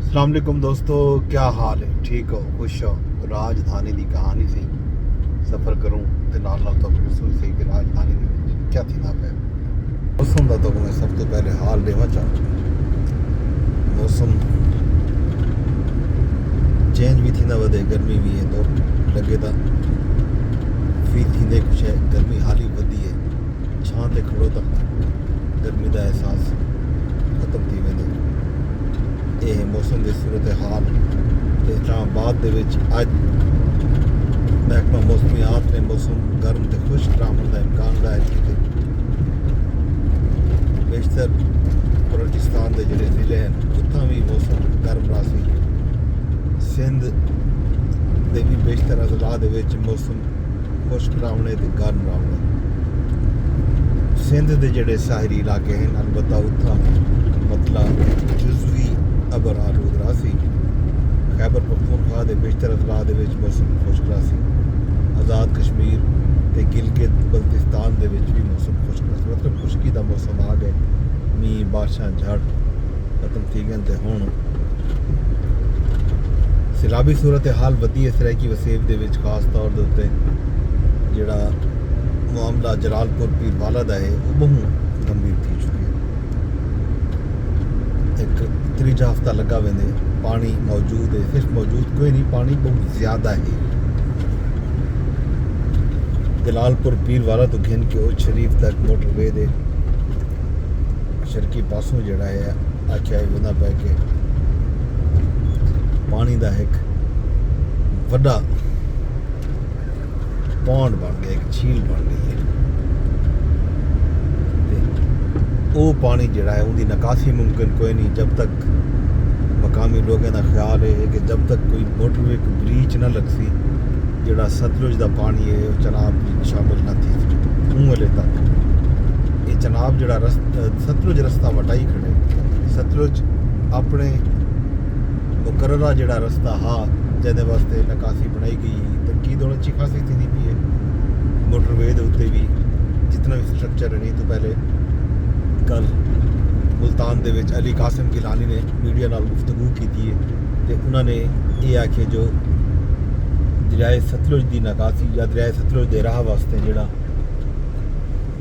अस्सलाम वालेकुम दोस्तों, क्या हाल है? ठीक हो, खुश हो? राजधानी की कहानी से सफ़र करूँ तो नाल नाल तो महसूस सही कि राजधानी में क्या थी ना पे मौसम का तो मैं सब तो पहले हाल देना चाहूँ। मौसम चेंज भी थी ना वधे, गर्मी भी है तो लगे तो फील थी कुछ है, गर्मी हाली वधी है। छां ते खड़ो तो गर्मी का एहसास खत्म थी वेंदो। ये है मौसम की सूरत हाल। तो इस्लामाबाद दे विच अज महकमा मौसमियात ने मौसम गर्म तो खुश्क रहने का इम्कान जाहिर किए। बेशतर बलोचिस्तान के जोड़े जिले हैं उत्थां भी मौसम गर्म रहा सी। सिंध के भी बेशतर अजला दे विच मौसम खुश्क रहने तो गर्म रहने। सिंध के जोड़े साहरी इलाके हैं अलबत्ता उत्थां मतलब जुजवी अबर आलूद रहा सी। खैबर पख्तूनख्वा के बेशतर अजला के मौसम खुश्क रहा सी। आज़ाद कश्मीर ते गिलगित बल्तिस्तान के भी मौसम खुश्क रहा सी। मतलब खुश्की का मौसम आ गए, मीह बारिशां झड़ खत्म थी गए तो हुण सैलाबी सूरत हाल वधी इस तरह की वसेब के खास तौर के उत्ते जिहड़ा मामला जलालपुर पीरवाला का है वो बहुत गंभीर थी चुकी है। एक त्रीजा हफ्ता लगा वेंदे पानी मौजूद है, सिर्फ मौजूद कोई नहीं, पानी बहुत ज़्यादा है। जलालपुर पीरवाला तो घिन के उच शरीफ तक मोटरवे दे शरकी पासों जड़ा है आख्या वेंदा पै के पानी का एक वड्डा पौंड बन गया, एक झील बन गई है। वो पानी जड़ा है उनकी निकासी मुमकिन कोई नहीं जब तक मकामी लोगों का ख्याल है कि जब तक कोई मोटरवे को ब्रीच ना लगसी जोड़ा सतलुज का पानी है वो चनाब शामिल ना थी ऊँले तक। ये चनाब जोड़ा सतलुज रस्ता वटाई खड़े, सतलुज अपने मुकर्ररा जोड़ा रस्ता हा जिहदे वास्ते निकासी बनाई गई तरक्की दोनों अच्छी खासी थी पी है। मोटरवे के उत्ते भी जितना भी स्ट्रक्चर है नहीं तो पहले कल मुल्तान दे विच अली कासिम गिलानी ने मीडिया नाल गुफ्तगू की थी तो उन्होंने ये आखे जो दरियाए सतलुज की निकासी या दरियाए सतलुज के राह वास्ते जोड़ा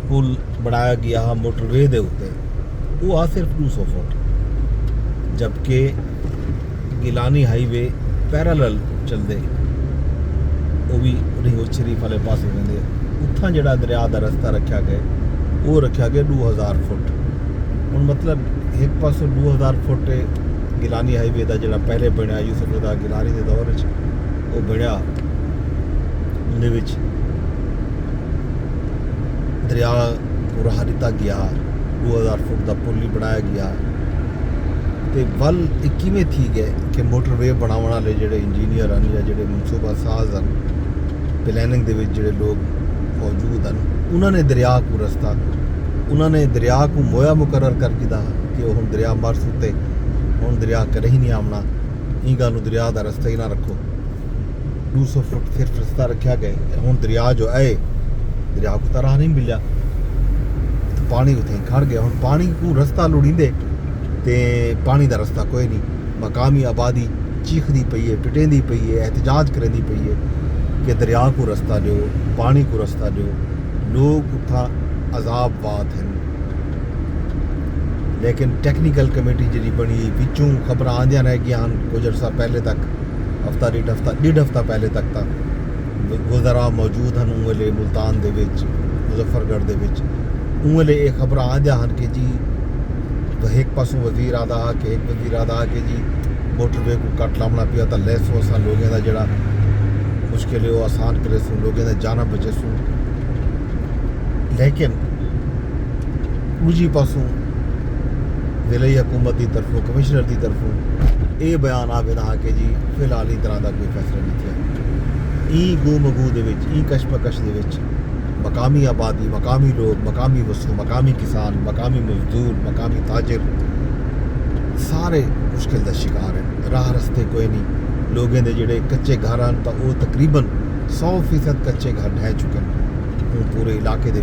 पुल बनाया गया हा मोटरवे के उत्ते वो आ सिर्फ 200 फुट, जबकि गिलानी हाईवे पैरालल चलते वो भी रिहोज शरीफ वाले पास वेंदे उत्थां जोड़ा दरिया का रस्ता रखा गया वो रखा गया 2000 फुट। हुण मतलब एक पासों 2000 फुट गिलानी हाईवे का जोड़ा पहले बनया यूसुफ रज़ा गिलानी के दौर वो बनया उन्हें विच दरिया पूरा हरिता गया 2000 फुट का पुल ही बनाया गया। तो वल किमें थी गए कि मोटरवे बनाने वाले जोड़े इंजीनियर हैं या जोड़े मनसूबा साज हैं प्लैनिंग के जोड़े लोग मौजूद हैं उन्होंने दरिया को रस्ता उन्होंने दरिया को मोया मुकर्रर कर दिया कि वह हम दरिया मर सुते हम दरिया करे ही नहीं आमना ई गल दरिया का रस्ता ही ना रखो। 200 फुट सिर्फ रस्ता रखा गया। हूँ दरिया जो है दरिया को तो राह नहीं मिलिया तो पानी उत्थे खड़ गया। हूँ पानी को रस्ता लुड़ींदे तो पानी का रस्ता कोई नहीं। मकामी आबादी चीखती पई है, पिटेंदी पई है, एहतजाज करेंदी पई है कि दरिया को रस्ता दो, पानी को रस्ता दो। लोग उठा अजाब बात हैं, लेकिन टेक्निकल कमेटी जी बनी पिछों खबर आंदियां रह गई कुछ अर्सा पहले तक हफ्ता डेढ़ हफ्ता पहले तक वज़रा मौजूद हैं उंगले मुल्तान दे विच मुजफ्फरगढ़ दे विच उंगले ये खबर आंदियां हैं कि जी एक पासों वजीर आदा कि एक वजीर आदा कि जी मोटरवे को कट लावना पिया तो लैस हो सा लोगों का जोड़ा मुश्किल है वो आसान करे सूँ लोगों का जाना बचे सूँ। लेकिन दूजी पासों जिले हुकूमत की तरफों कमिश्नर की तरफों ये बयान आ गया कि जी फिलहाल इस तरह का कोई फैसला नहीं किया। ई गू मगू के कशमकश के मकामी आबादी, मकामी लोग, मकामी वसू, मकामी किसान, मकामी मजदूर, मकामी ताजिर सारे मुश्किल का शिकार है। राह रस्ते कोई नहीं। लोगों के जोड़े कच्चे घर हैं तो वो तकरीबन 100% कच्चे घर ढह चुके हैं। पूरे इलाके के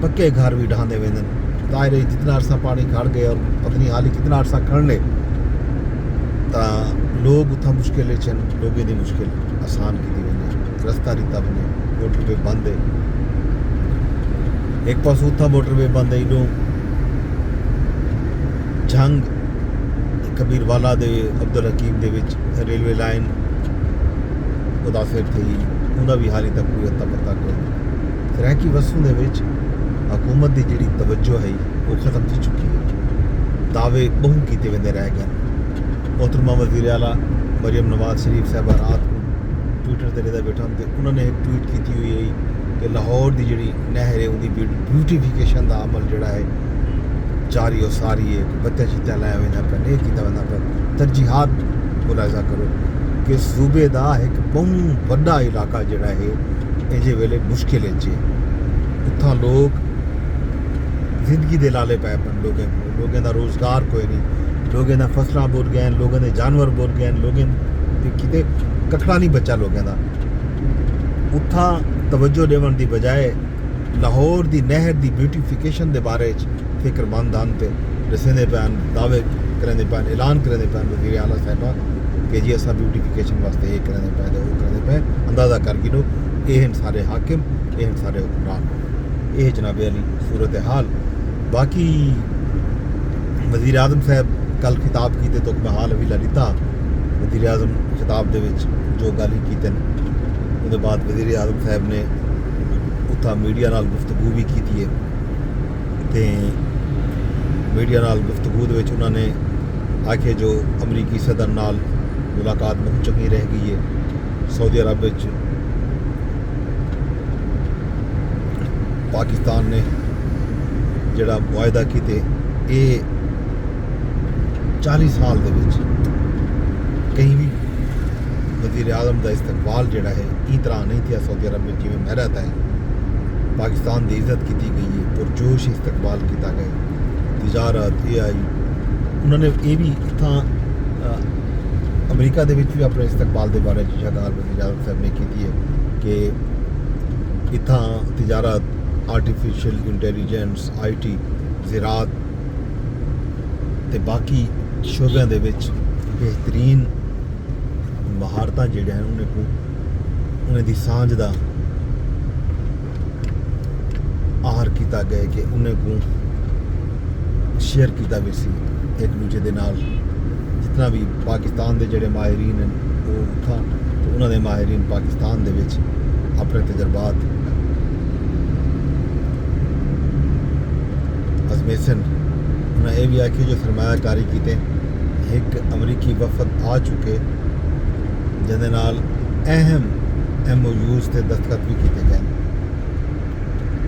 पक्के घर भी ढांदे वेंदन। तायरे जितना अरसा पानी खड़ गए और पत्नी हाली कितना अरसा खड़ने ਤਾਂ ਲੋਕ ਉੱਥਾਂ ਮੁਸ਼ਕਿਲ ਚ ਲੋਕਾਂ ਦੀ ਮੁਸ਼ਕਿਲ ਆਸਾਨ ਕੀਤੀ ਵञे ਰਸਤਾ ਰੀਤਾ वञे मोटरवे बंद है एक पास उत्था मोटरवे बंद है इडों जंग कबीर वाला दे अब्दुल हकीम दे विच रेलवे लाइन मुतासिर थी उनका भी हाली तक कोई अता पता कोई तरक्की वस्तु दे विच हुकूमत की जिहड़ी तवज्जो है वो ख़त्म थी चुकी है दावे बहु किए वेंदे रह गए मोहतरमा वज़ीर आला मरियम नवाज शरीफ साहबा रात को ट्विटर ते रहदा बैठा ते उन्होंने एक ट्वीट की हुई है कि लाहौर की जिहड़ी नहर है उनकी ब्यूटिफिकेशन का अमल जिहड़ा है जारी और सारी है बत्तियां शित्तियां लाया वेंदा पिया नहीं कीता वेंदा पिया तरजीहात मुलाहिज़ा करो कि सूबे का एक बहुत वड्डा इलाका जिहड़ा है इजे वेले मुश्किल च उत्थां लोग जिंदगी दे लाले पै पन लोगों का रोज़गार कोई नहीं लोगों का फसलां बुर गए लोगों के जानवर बुर गए लोगों किते कखड़ा नहीं बचा लोगों का उत्थां तवज्जो देवन की बजाय लाहौर की नहर की ब्यूटिफिकेशन के बारे फिक्रमंद आन पे दसेंदे पैन दावे करेंदे पैन ऐलान करेंदे पैन वज़ीर आला साहिबा कि जी असां ब्यूटिफिकेशन वास्ते ये करेंदे पै वो करेंदे पै अंदाज़ा कर गिनो ये सारे हाकिम ये सारे हुक्मरान ये जनाब अली सूरत हाल बाकी वज़ीर आज़म साहब कल खिताब कीते तो मैं हाल हवीला दिता वज़ीर आज़म खिताब दे विच जो गल कीते उसके बाद वज़ीर आज़म साहब ने उत्था मीडिया नाल गुफ्तगू भी की है ते मीडिया नाल गुफ्तगू दे विच उन्होंने आखे जो अमरीकी सदर नाल मुलाकात बहुत चंगी रह गई है सऊदी अरब विच पाकिस्तान ने जिहड़ा मुआहदा कीते ये 40 साल दे विच कहीं भी वज़ीर आज़म का इस्तकबाल जिहड़ा है इस तरह नहीं था सऊदी अरब में जिवें महरत है पाकिस्तान की इज्जत की गई है पुरजोश इस्तकबाल किया गया तिजारत ये आई उन्होंने ये भी इतना अमरीका के भी अपने इस्तकबाल के बारे में गल वज़ीर आज़म साहब ने की है कि इतना तिजारत आर्टिफिशियल इंटैलीजेंस IT ज़रात ते बाकी शोबों के बेहतरीन महारतां जिहड़ियां हैं उन्हें दी सांझ का आहर किया गया कि उन्हें को शेयर किया भी सी एक दूजे के नाल जितना भी पाकिस्तान के जिहड़े माहिरीन हैं वो उत्थां ते उन्होंने माहिरीन पाकिस्तान दे विच अपने तजर्बात अजमेसन उन्हें यह भी आखिया जो सरमायाकारी कीते एक अमरीकी वफद आ चुके जिहदे नाल अहम MOUs ते दस्तखत भी किए गए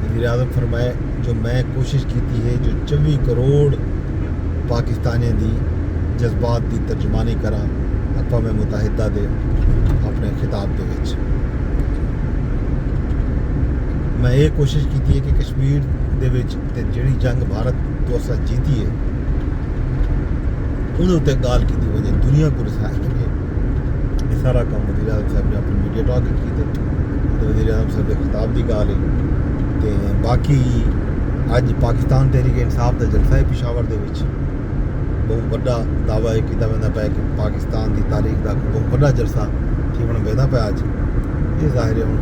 वज़ीर आज़म फरमाए जो मैं कोशिश की है जो 24 करोड़ पाकिस्तानियों की जज्बात की तर्जमानी करा अक़वाम मुत्तहिदा दे अपने खिताब दे विच मैं ये कोशिश की है कि कश्मीर दे विच ते जिहड़ी जंग भारत तो असां जीती है उन्हें उत्ते गाल की वजह दुनिया को रसाया कि ये सारा काम वज़ीर आज़म साहब ने अपनी मीडिया टॉक की तो वज़ीर आज़म साहब के खिताब की गाल है तो बाकी अज पाकिस्तान तहरीक इंसाफ का जलसा है पेशावर दे विच बहुत बड़ा दावा है किया वेंदा पाया कि पाकिस्तान की तारीख का बहुत बड़ा जलसा थीवण वेंदा पाया अज ये जाहिर है हम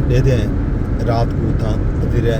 दे दें रात को उतना वज़ीर